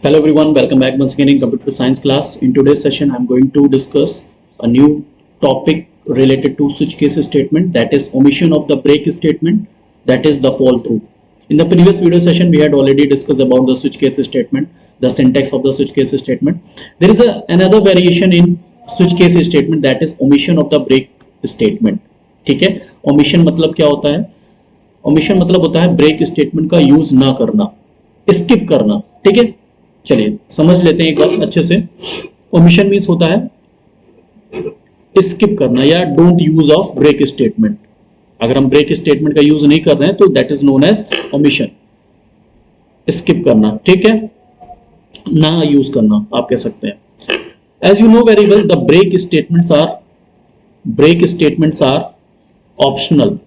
Hello everyone, welcome back once again in computer science class. In today's session, I'm going to discuss a new topic related to switch case statement, that is omission of the break statement, that is the fall through. In the previous video session, we had already discussed about the switch case statement, the syntax of the switch case statement. There is another variation in switch case statement, that is omission of the break statement. ठीक है, omission मतलब क्या होता है? omission मतलब होता है break statement का यूज ना करना, स्किप करना. ठीक है, चलिए समझ लेते हैं एक बार अच्छे से. ओमिशन मीन्स होता है स्किप करना या don't use of break statement. अगर हम ब्रेक स्टेटमेंट का यूज नहीं कर रहे हैं तो that is known as omission, skip करना. ठीक है, ना यूज करना आप कह सकते हैं. As you know very well, the break statements are optional.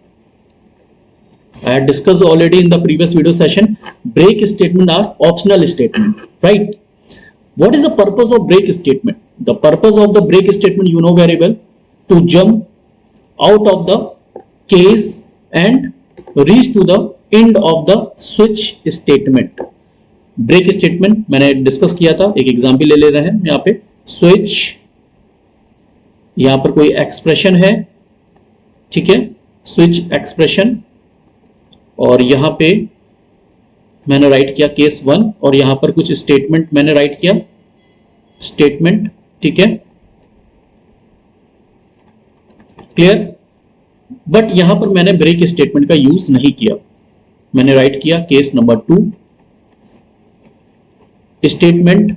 I had discussed already in the previous video session, break statement are optional statement, right? What is the purpose of break statement? The purpose of the break statement, you know very well, to jump out of the case and reach to the end of the switch statement. break statement मैंने discuss किया था, एक example ले रहे हैं यहाँ पे. Switch, यहाँ पर कोई एक्सप्रेशन है, ठीक है, स्विच एक्सप्रेशन, और यहां पे मैंने राइट किया केस 1 और यहां पर कुछ स्टेटमेंट मैंने राइट किया स्टेटमेंट. ठीक है, क्लियर. बट यहां पर मैंने ब्रेक स्टेटमेंट का यूज नहीं किया. मैंने राइट किया case number 2 statement,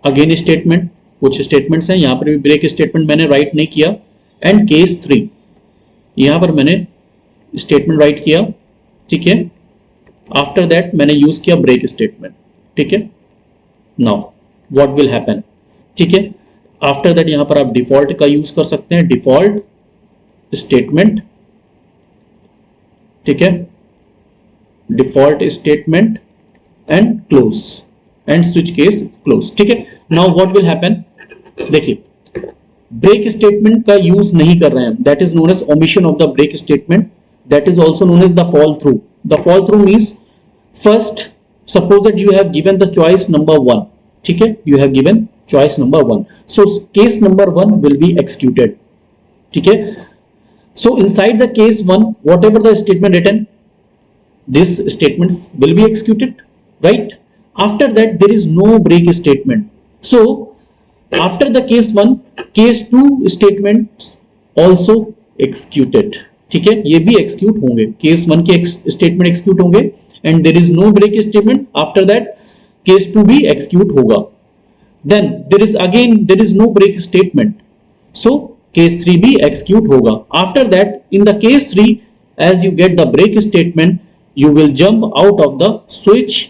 again statement, कुछ स्टेटमेंट्स हैं यहां पर भी ब्रेक स्टेटमेंट मैंने राइट नहीं किया. एंड केस 3 यहां पर मैंने स्टेटमेंट राइट किया. ठीक है, आफ्टर दैट मैंने यूज किया ब्रेक स्टेटमेंट. ठीक है, नाउ व्हाट विल हैपन. ठीक है, आफ्टर दैट यहां पर आप डिफॉल्ट का यूज कर सकते हैं, डिफॉल्ट स्टेटमेंट. ठीक है, default statement and close and switch case close. ठीक है, नाउ व्हाट विल हैपन. देखिए, ब्रेक स्टेटमेंट का यूज नहीं कर रहे हैं, that is known as omission of the break statement. That is also known as the fall through. The fall through means, first suppose that you have given the choice number 1. ठीक है, you have given choice number 1. So case number 1 will be executed. ठीक है, so inside the case 1, whatever the statement written, these statements will be executed, right? After that there is no break statement. So after the case 1, case 2 statements also executed. ठीक है, ये भी execute होंगे, case 1 के statement execute होंगे and there is no break statement. After that case 2 भी execute होगा. Then there is no break statement, so case 3 भी एक्सिक्यूट होगा. After that in the case 3, as you get the break statement, you will jump out of the switch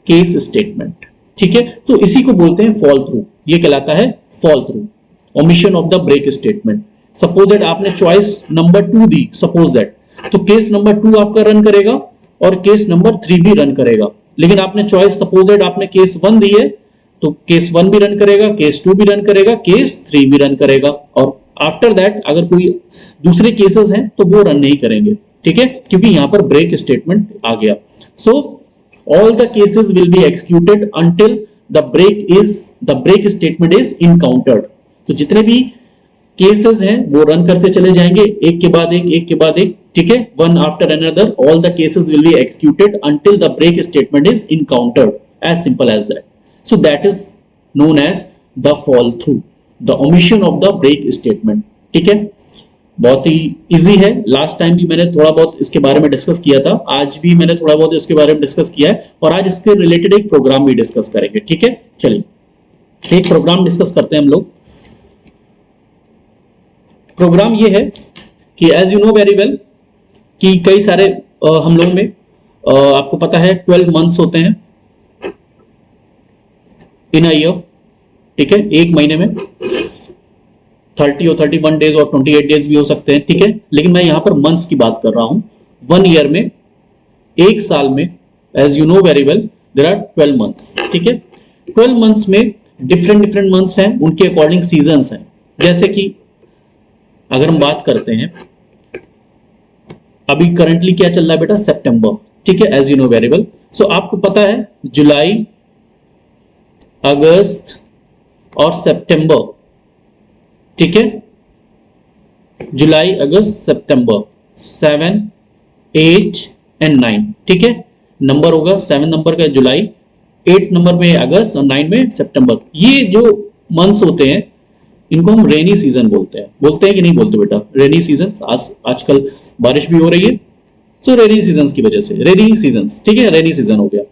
case statement. ठीक है, तो इसी को बोलते हैं फॉल थ्रू. ये कहलाता है fall through, omission of the break statement. Suppose that आपने चॉइस नंबर 2 दी, सपोज दैट, तो केस नंबर 2 आपका रन करेगा और केस नंबर 3 भी रन करेगा. लेकिन आपने चॉइस, सपोज दैट आपने केस 1 दी है, तो केस 1 भी रन करेगा, केस 2 भी रन करेगा, केस 3 भी रन करेगा, और आफ्टर दैट अगर कोई दूसरे केसेस हैं तो वो रन नहीं करेंगे. ठीक है, क्योंकि यहां पर ब्रेक स्टेटमेंट आ गया. So all the cases will be executed until the break statement is encountered. तो जितने भी केसेस हैं वो रन करते चले जाएंगे, एक के बाद एक, एक के बाद एक. ठीक है, one after another all the cases will be executed until the break statement is encountered. As simple as that. So that is known as the fall through, the omission of the break statement. ठीक है, बहुत ही easy है. Last time भी मैंने थोड़ा बहुत इसके बारे में डिस्कस किया था, आज भी मैंने थोड़ा बहुत इसके बारे में डिस्कस किया है, और आज इसके रिलेटेड एक प्रोग्राम भी डिस्कस करेंगे. ठीक है, चलिए एक प्रोग्राम डिस्कस करते हैं हम लोग. प्रोग्राम ये है कि as you know very well कि कई सारे हम लोगों में आपको पता है 12 मंथ्स होते हैं इन अ ईयर. ठीक है, एक महीने में 30 और 31 डेज और 28 डेज भी हो सकते हैं. ठीक है, लेकिन मैं यहां पर मंथ्स की बात कर रहा हूं. 1 ईयर में, एक साल में, as you know very well there are 12 months. ठीक है, 12 मंथ्स में डिफरेंट मंथ्स हैं, उनके अकॉर्डिंग सीजन्स हैं. जैसे कि अगर हम बात करते हैं, अभी करंटली क्या चल रहा है बेटा, सितंबर. ठीक है, as you know very well. So आपको पता है जुलाई, अगस्त और सितंबर, ठीक है, जुलाई, अगस्त, सितंबर, 7, 8 एंड 9, ठीक है। नंबर होगा 7 नंबर का जुलाई, 8 नंबर में अगस्त और 9 में सितंबर। ये जो मंथ्स होते हैं इनको हम रेनी सीजन बोलते हैं कि नहीं बोलते बेटा? रेनी सीजन, आजकल बारिश भी हो रही है, सो रेनी सीजन की वजह से रेनी सीजन, ठीक है, रेनी सीजन हो गया।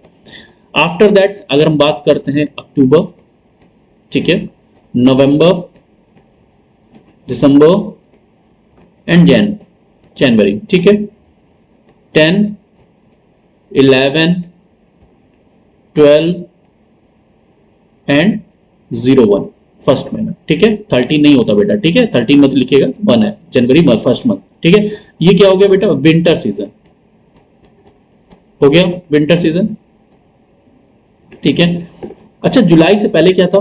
आफ्टर दैट अगर हम बात करते हैं अक्टूबर, ठीक है, नवंबर, दिसंबर एंड जनवरी, ठीक है, 10, 11, 12 एंड 01 फर्स्ट महीना, ठीक है। 13 नहीं होता बेटा, ठीक है, 13 मत लिखिएगा, 1 है, जनवरी फर्स्ट मंथ, ठीक है। ये क्या हो गया बेटा? विंटर सीजन हो गया, विंटर सीजन, ठीक है। अच्छा, जुलाई से पहले क्या था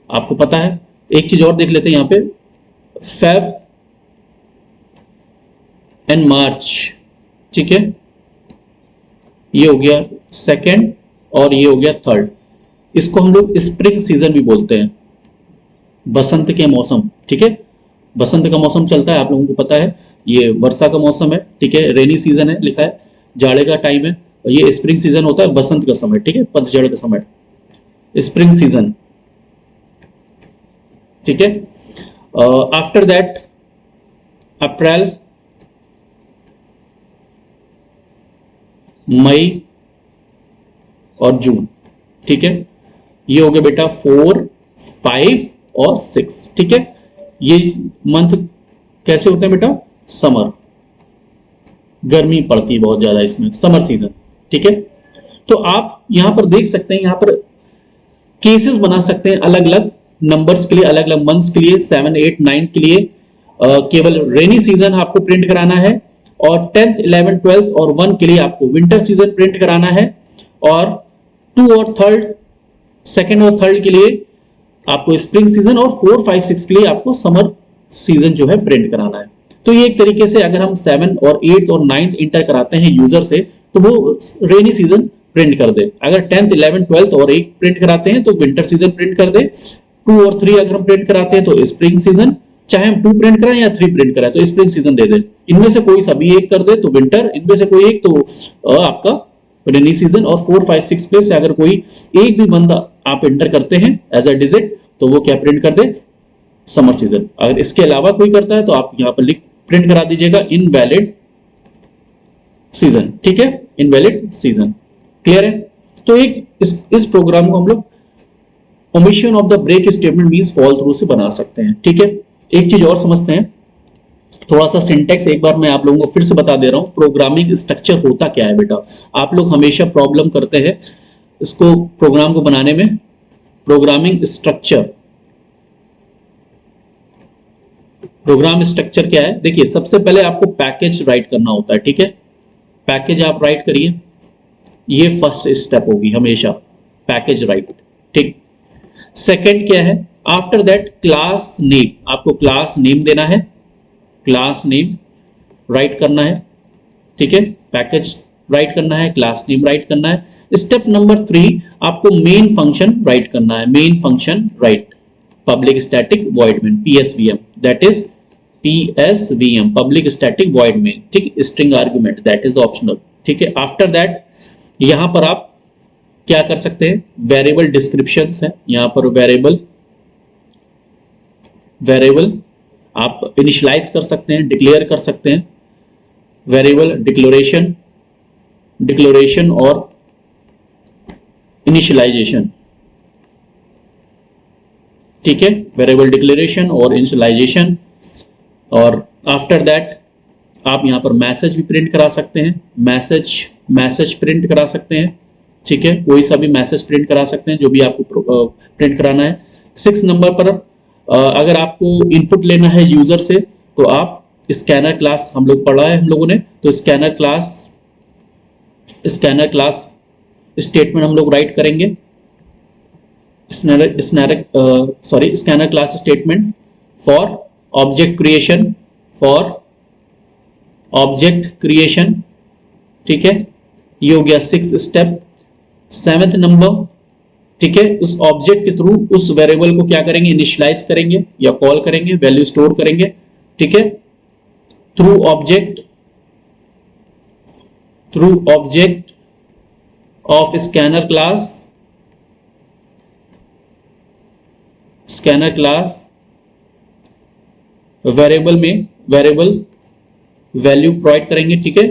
आपको पता है? एक चीज और देख लेते हैं यहां पे, फेब एंड मार्च, ठीक है, ये हो गया सेकंड और ये हो गया थर्ड। इसको हम लोग स्प्रिंग सीजन भी बोलते हैं, बसंत के मौसम, ठीक है। बसंत का मौसम चलता है, आप लोगों को पता है, ये वर्षा का मौसम है, ठीक है, रेनी सीजन है लिखा है, जाड़े का टाइम है, और ये स्प्रिंग सीजन होता है, बसंत का समय, ठीक है, पतझड़ का समय, स्प्रिंग सीजन, ठीक है। आफ्टर दैट अप्रैल, मई और जून, ठीक है, ये हो गया बेटा 4, 5 और 6, ठीक है। ये मंथ कैसे होते हैं बेटा? समर, गर्मी पड़ती है बहुत ज्यादा इसमें, समर सीजन, ठीक है। तो आप यहां पर देख सकते हैं, यहां पर केसेस बना सकते हैं अलग अलग नंबर्स के लिए, अलग अलग मंथ्स के लिए, 7, 8, 9 के लिए केवल रेनी सीजन आपको प्रिंट कराना है, और 10th, 11th, 12th और 1 के लिए आपको विंटर सीजन प्रिंट कराना है, और 2 और 3rd, 2nd और 3rd के लिए आपको स्प्रिंग सीजन, और 4, 5, 6 के लिए आपको समर सीजन जो है प्रिंट कराना है। तो ये एक तरीके से अगर हम 7 और 8 और 9th इंटर कराते हैं यूजर से, तो वो रेनी सीजन प्रिंट कर दे। अगर 10th, 11th, 12th और 1 प्रिंट कराते हैं तो विंटर सीजन प्रिंट कर दे। 2 और 3 अगर हम प्रिंट कराते हैं तो स्प्रिंग सीजन, चाहे हम 2 प्रिंट कराएं या 3 प्रिंट कराएं तो स्प्रिंग सीजन दे दे। इनमें से कोई सा भी एक कर दे तो विंटर, इनमें से कोई एक तो आपका रेनी सीजन, और 4, 5, 6 पे से अगर कोई एक भी बंदा आप एंटर करते हैं एज अ डिजिट तो वो क्या प्रिंट कर दे? Summer season. अगर इसके अलावा कोई करता है तो आप यहां पर लिख प्रिंट करा दीजिएगा इनवैलिड सीजन, ठीक है, इनवैलिड सीजन। क्लियर है? तो एक इस प्रोग्राम को हम लोग omission of the break statement means fall through से बना सकते हैं, ठीक है। एक चीज और समझते हैं, थोड़ा सा सिंटेक्स एक बार मैं आप लोगों को फिर से बता दे रहा हूं। प्रोग्रामिंग स्ट्रक्चर होता क्या है बेटा? आप लोग हमेशा प्रॉब्लम करते हैं इसको प्रोग्राम को बनाने में। प्रोग्रामिंग स्ट्रक्चर, प्रोग्राम स्ट्रक्चर क्या है? देखिए, सबसे पहले आपको पैकेज राइट करना होता है, ठीक है। पैकेज आप राइट करिए, ये फर्स्ट स्टेप होगी हमेशा, पैकेज राइट, ठीक। सेकंड क्या है? आफ्टर दैट क्लास नेम, आपको क्लास नेम देना है, क्लास नेम राइट करना है, ठीक है। पैकेज राइट करना है, क्लास नेम राइट करना है। स्टेप नंबर 3 आपको मेन फंक्शन राइट करना है, main function write, public static void main, PSVM, that is PSVM, public static void main, ठीक, string argument, that is the optional, ठीक है। आफ्टर दैट यहां पर आप क्या कर सकते हैं? वेरिएबल डिस्क्रिप्शंस है, यहां पर वेरिएबल आप इनिशियलाइज कर सकते हैं, डिक्लेयर कर सकते हैं, वेरिएबल डिक्लेरेशन और इनिशियलाइजेशन, ठीक है, वेरिएबल डिक्लेरेशन और इनिशियलाइजेशन। और आफ्टर दैट आप यहां पर मैसेज भी प्रिंट करा सकते हैं, मैसेज प्रिंट करा सकते हैं, ठीक है, कोई सा भी मैसेज प्रिंट करा सकते हैं जो भी आपको प्रिंट कराना है। 6 नंबर पर अगर आपको इनपुट लेना है यूजर से तो आप स्कैनर क्लास, हम लोग पढ़ा है हम लोगों ने, तो स्कैनर क्लास स्टेटमेंट हम लोग राइट करेंगे, scanner class statement for object creation, ठीक है, ये हो गया 6th स्टेप। 7th नंबर, ठीक है, उस ऑब्जेक्ट के थ्रू उस वेरिएबल को क्या करेंगे, इनिशियलाइज करेंगे या कॉल करेंगे, वैल्यू स्टोर करेंगे, ठीक है, through object of scanner class variable में वैल्यू प्रोवाइड करेंगे, ठीक है,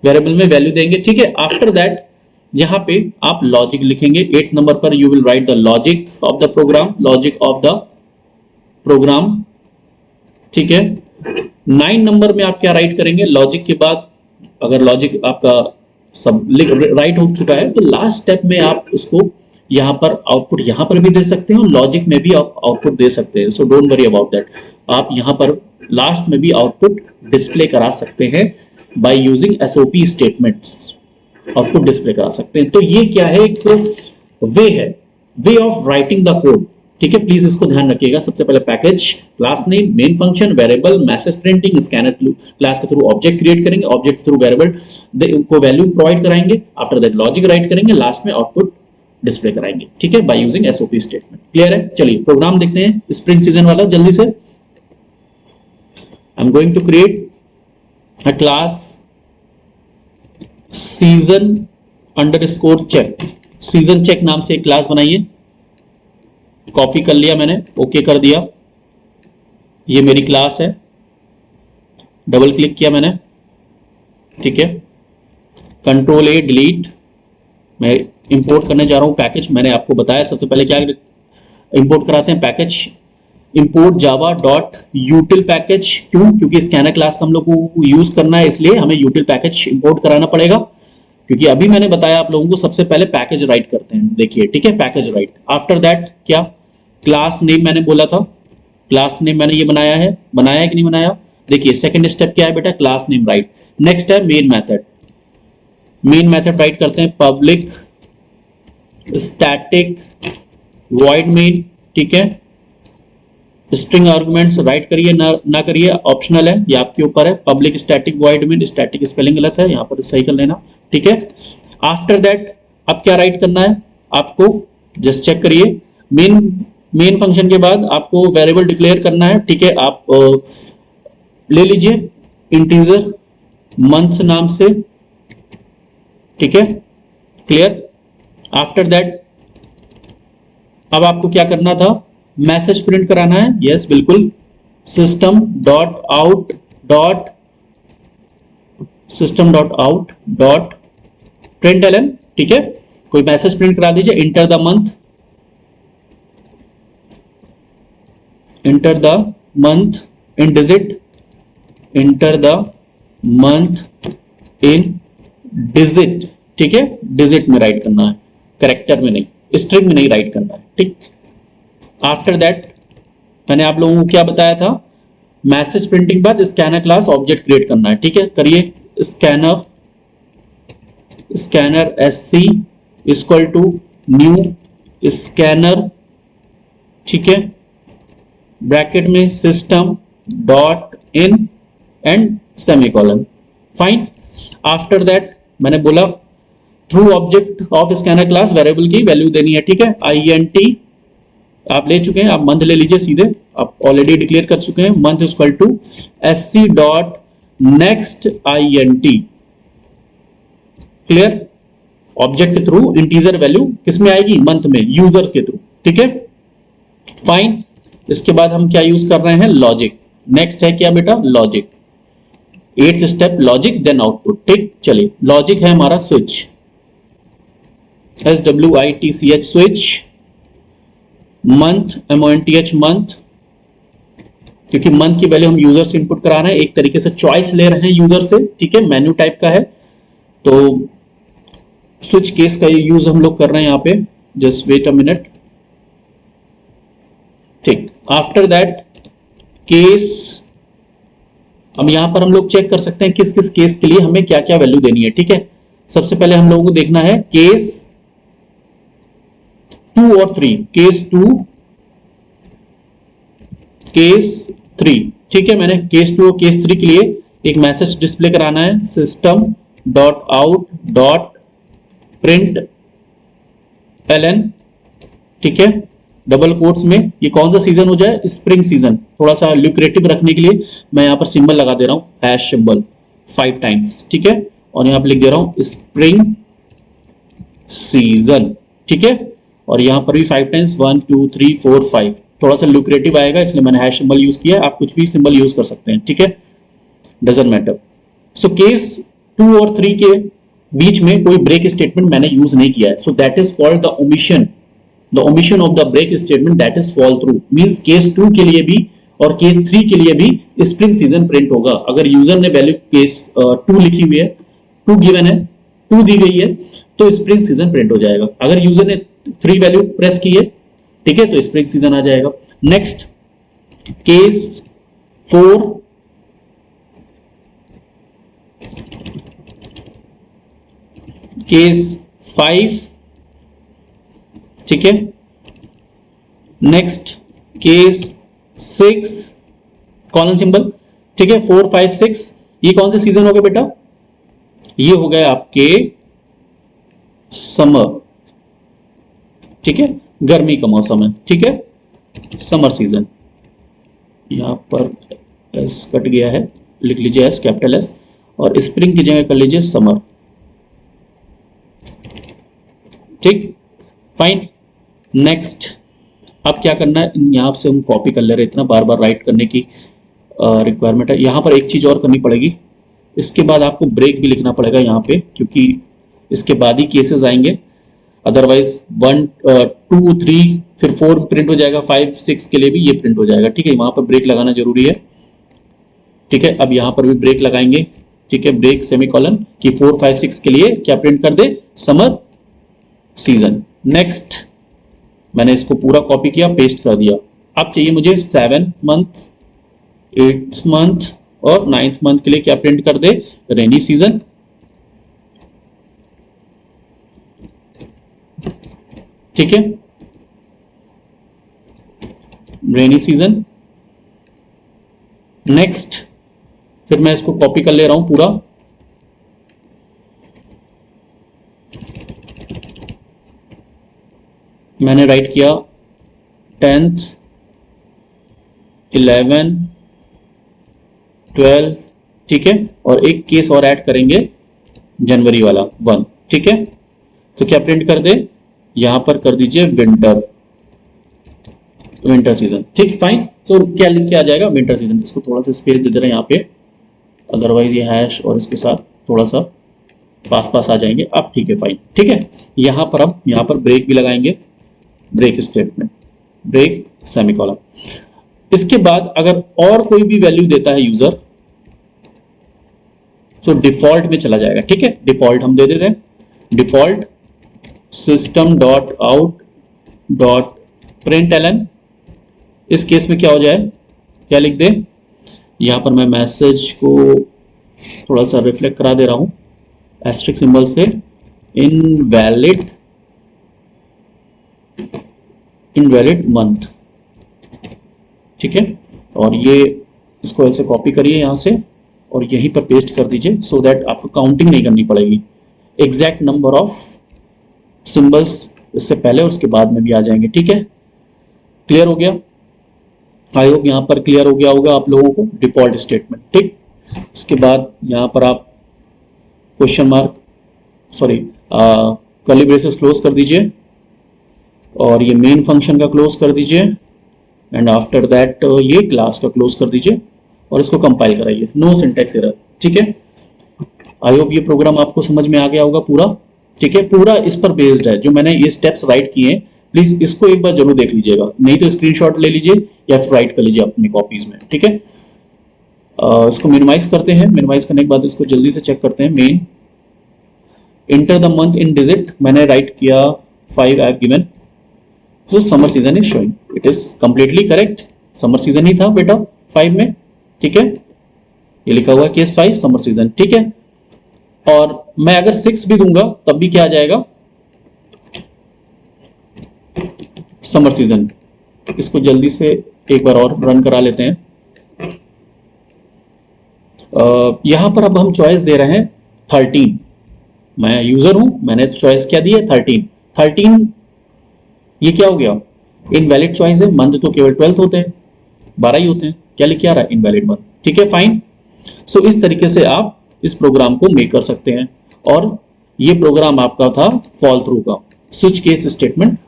वेरिएबल में वैल्यू देंगे, ठीक है। आफ्टर दैट यहां पे आप लॉजिक लिखेंगे। 8th नंबर पर you will write the logic of the program, ठीक है। 9 नंबर में आप क्या राइट करेंगे, लॉजिक के बाद अगर लॉजिक आपका सब राइट हो चुका है तो लास्ट स्टेप में आप उसको यहां पर आउटपुट यहां पर भी दे सकते हैं और लॉजिक में भी आप आउटपुट दे सकते हैं। So don't worry about that, आप यहां पर लास्ट में भी आउटपुट डिस्प्ले करा सकते हैं by using SOP statements, output display करा सकते हैं। तो ये क्या है, एक way of writing the code, ठीक है। प्लीज इसको ध्यान रखिएगा। सबसे पहले package, class name, main function, variable, message printing, scanner class के थ्रू ऑब्जेक्ट क्रिएट करेंगे, ऑब्जेक्ट के थ्रू वेरिएबल को वैल्यू प्रोवाइड कराएंगे, आफ्टर दैट लॉजिक राइट करेंगे, लास्ट में आउटपुट डिस्प्ले कराएंगे, ठीक है, by using SOP statement. Clear है? चलिए प्रोग्राम देखते हैं स्प्रिंग सीजन वाला जल्दी से। I am going to create a class season underscore check, season check नाम से एक क्लास बनाइए। कॉपी कर लिया मैंने, ओके कर दिया, ये मेरी क्लास है, डबल क्लिक किया मैंने, ठीक है, कंट्रोल ए डिलीट। मैं इंपोर्ट करने जा रहा हूं पैकेज, मैंने आपको बताया सबसे पहले क्या इंपोर्ट कराते हैं, package import Java dot यूटिल package. क्यों? क्योंकि स्कैनर क्लास का हम लोग को यूज करना है, इसलिए हमें यूटिल पैकेज इंपोर्ट कराना पड़ेगा। क्योंकि अभी मैंने बताया आप लोगों को सबसे पहले पैकेज राइट करते हैं, देखिए, ठीक है, पैकेज राइट। आफ्टर दैट क्या, क्लास नेम मैंने बोला था, क्लास नेम मैंने ये बनाया है कि नहीं बनाया, देखिए सेकंड स्टेप क्या है बेटा, क्लास नेम राइट। नेक्स्ट है मेन मेथड राइट करते हैं, पब्लिक स्टैटिक वॉइड मेन, ठीक है। स्ट्रिंग आर्गुमेंट्स राइट करिए ना करिए, ऑप्शनल है, ये आपके ऊपर है। Public static void main, static spelling गलत है, यहां पर सही कर लेना, ठीक है। आफ्टर दैट अब क्या राइट करना है आपको, जस्ट चेक करिए। मेन फंक्शन के बाद आपको वेरिएबल डिक्लेयर करना है, ठीक है। आप ले लीजिए इंटीजर मंथ नाम से, ठीक है, क्लियर। आफ्टर दैट अब आपको क्या करना था, मैसेज प्रिंट कराना है, यस बिल्कुल, system dot out dot println, ठीक है, कोई मैसेज प्रिंट करा दीजिए। Enter the month in digit, enter the month in digit, ठीक है, डिजिट में राइट करना है, कैरेक्टर में नहीं, स्ट्रिंग में नहीं राइट करना है, ठीक। आफ्टर दैट मैंने आप लोगों को क्या बताया था, मैसेज प्रिंटिंग बाद स्कैनर क्लास ऑब्जेक्ट क्रिएट करना है, ठीक है, करिए। Scanner SC equal to new scanner, ठीक है, ब्रैकेट में system dot in and semicolon, fine. After that मैंने बोला through object of scanner class variable की वैल्यू देनी है, ठीक है, INT आप ले चुके हैं, आप मंथ ले लीजिए सीधे, आप ऑलरेडी डिक्लेयर कर चुके हैं, month equal to SC dot next INT, clear. Object के थ्रू इंटीजर वैल्यू किसमें आएगी, मंथ में, यूजर के थ्रू, ठीक है, फाइन। इसके बाद हम क्या यूज कर रहे हैं, लॉजिक। नेक्स्ट है क्या बेटा, logic, 8th step logic then output, ठीक। चलिए लॉजिक है हमारा switch, SWITCH switch, month MONTH month, क्योंकि मंथ की वैल्यू हम यूजर से इनपुट करा रहे हैं, एक तरीके से चॉइस ले रहे हैं यूजर से, ठीक है, मेन्यू टाइप का है, तो स्विच केस का यूज हम लोग कर रहे हैं यहाँ पे, जस्ट वेट अ मिनट, ठीक। आफ्टर दैट केस, अब यहां पर हम लोग चेक कर सकते हैं किस किस केस के लिए हमें क्या क्या वैल्यू देनी है, ठीक है। सबसे पहले हम लोगों को देखना है केस 2 और 3, केस 2 केस 3, ठीक है। मैंने केस 2 और केस 3 के लिए एक मैसेज डिस्प्ले कराना है, system dot out dot print L N, ठीक है, डबल कोट्स में ये कौन सा सीजन हो जाए, स्प्रिंग सीजन। थोड़ा सा ल्यूक्रेटिव रखने के लिए मैं यहाँ पर सिंबल लगा दे रहा हूँ, हैश सिंबल 5 टाइम्स, ठीक है, और यहाँ पर लिख दे रहा हूँ स्प्रिंग सीजन, ठीक है, और यहाँ पर भी 5 टाइम्स, 1 2 3 4 5, थोड़ा सा ल्यूक्रेटिव आएगा इसलिए मैंने हैश सिंबल यूज किया। आप कुछ भी सिंबल यूज कर सकते हैं, ठीक है, डजंट मैटर। सो केस 2 और 3 के बीच में कोई ब्रेक स्टेटमेंट मैंने यूज नहीं किया है, सो that is called the omission. The omission of the break statement, that is fall through, means case 2 के लिए भी और केस 3 के लिए भी स्प्रिंग सीजन प्रिंट होगा। अगर यूजर ने वैल्यू केस 2 लिखी हुई है, 2 गिवन है, 2 दी गई है, तो स्प्रिंग सीजन प्रिंट हो जाएगा। अगर यूजर ने 3 वैल्यू प्रेस की है, ठीक है, तो स्प्रिंग सीजन आ जाएगा। नेक्स्ट केस 4, केस 5, ठीक है, नेक्स्ट केस 6, कॉलन सिंबल, ठीक है, 4 5 6, ये कौन से सीजन हो गए बेटा, ये हो गए आपके समर, ठीक है, गर्मी का मौसम है, ठीक है, समर सीजन। यहां पर एस कट गया है, लिख लीजिए एस, कैपिटल एस, और स्प्रिंग की जगह कर लीजिए समर, ठीक, फाइन। नेक्स्ट अब क्या करना है, यहां से हम कॉपी कर ले रहे, इतना बार बार राइट करने की रिक्वायरमेंट है। यहां पर एक चीज और करनी पड़ेगी, इसके बाद आपको ब्रेक भी लिखना पड़ेगा यहाँ पे, क्योंकि इसके बाद ही केसेस आएंगे, अदरवाइज 1 2 3 फिर 4 प्रिंट हो जाएगा, 5 6 के लिए भी ये प्रिंट हो जाएगा, ठीक है, वहां पर ब्रेक लगाना जरूरी है, ठीक है। अब यहां पर भी ब्रेक लगाएंगे, ठीक है, ब्रेक सेमीकोलन कि 4 5 6 के लिए क्या प्रिंट कर दे, समर सीजन। नेक्स्ट मैंने इसको पूरा कॉपी किया, पेस्ट कर दिया। अब चाहिए मुझे 7th मंथ, 8th मंथ और 9th मंथ के लिए क्या प्रिंट कर दे, रेनी सीजन, ठीक है, रेनी सीजन। नेक्स्ट फिर मैं इसको कॉपी कर ले रहा हूं पूरा, मैंने राइट किया 10th 11 12, ठीक है, और एक केस और ऐड करेंगे जनवरी वाला 1, ठीक है, तो क्या प्रिंट कर दे, यहां पर कर दीजिए विंटर, विंटर सीजन, ठीक, फाइन। तो क्या लिख के आ जाएगा, विंटर सीजन। इसको थोड़ा सा स्पेस दे दे रहे हैं यहाँ पे, अदरवाइज ये हैश और इसके साथ थोड़ा सा पास पास आ जाएंगे। अब ठीक है, फाइन, ठीक है। यहां पर अब यहां पर ब्रेक भी लगाएंगे, ब्रेक स्टेटमेंट, ब्रेक सेमीकोलन। इसके बाद अगर और कोई भी वैल्यू देता है यूजर, तो डिफॉल्ट में चला जाएगा, ठीक है, डिफॉल्ट हम दे देते हैं, default system dot out dot print L N. इस केस में क्या हो जाए, क्या लिख दे, यहां पर मैं मैसेज को थोड़ा सा रिफ्लेक्ट करा दे रहा हूं एस्ट्रिक सिंबल से, इनवैलिड मंथ, ठीक है, और ये इसको ऐसे कॉपी करिए यहां से और यहीं पर पेस्ट कर दीजिए, सो दैट आपको काउंटिंग नहीं करनी पड़ेगी, एग्जैक्ट नंबर ऑफ सिंबल्स इससे पहले और उसके बाद में भी आ जाएंगे, ठीक है। क्लियर हो गया, आई होप यहां पर क्लियर हो गया होगा आप लोगों को डिफॉल्ट स्टेटमेंट, ठीक। इसके बाद यहां पर आप question mark, sorry, curly braces close कर दीजिए और ये मेन फंक्शन का क्लोज कर दीजिए, एंड आफ्टर दैट ये क्लास का क्लोज कर दीजिए और इसको कंपाइल कराइए, नो सिंटैक्स एरर, ठीक है। आई होप ये प्रोग्राम आपको समझ में आ गया होगा पूरा, ठीक है, पूरा इस पर बेस्ड है, जो मैंने ये स्टेप्स राइट किए हैं, प्लीज इसको एक बार जरूर देख लीजिएगा, नहीं तो स्क्रीनशॉट ले लीजिए या फिर राइट कर लीजिए अपनी कॉपीज में, ठीक है। इसको मिनिमाइज करते हैं, मिनिमाइज करने के बाद इसको जल्दी से चेक करते हैं। Main enter the month in digit, मैंने राइट किया 5 I have given, so summer season is showing, it is completely correct, summer season ही था बेटा 5 में, ठीक है, ये लिखा हुआ है केस 5 समर सीजन, ठीक है। और मैं अगर 6 भी दूंगा तब भी क्या आ जाएगा, समर सीजन। इसको जल्दी से एक बार और रन करा लेते हैं। यहां पर अब हम चॉइस दे रहे हैं 13, मैं यूजर हूं, मैंने चॉइस क्या दी है 13, ये क्या हो गया, इनवैलिड चॉइस है, मंथ तो केवल 12 होते हैं, 12 ही होते हैं, क्या लिखे आ रहा है, इनवैलिड मंथ। ठीक है, फाइन। सो इस तरीके से आप इस प्रोग्राम को मेक कर सकते हैं। और ये प्रोग्राम आपका था फॉल थ्रू का, स्विच केस स्टेटमेंट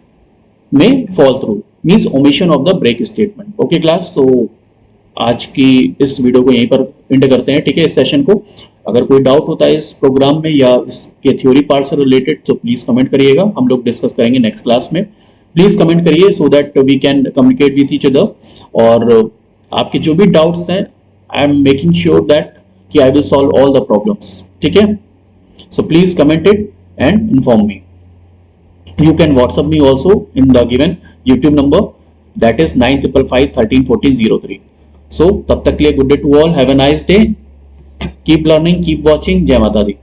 में fall through means omission of the break statement. Okay class, तो आज की इस वीडियो को यहीं पर एंड करते हैं। ठीक है, इस सेशन को। अगर कोई डाउट होता है इस प्रोग्राम में या इसके थ्योरी पार्ट से रिलेटेड तो प्लीज कमेंट करिएगा, हम लोग डिस्कस करेंगे नेक्स्ट क्लास में। प्लीज कमेंट करिए so that we can communicate with each other. और आपके जो भी डाउट्स हैं, I am making sure that कि I will solve all the problems. ठीक है, so please comment it and inform me. You can WhatsApp me also in the given YouTube number, that is 9555131403. So तब तक के लिए good day to all, have a nice day, keep learning, keep watching, जय माता दी।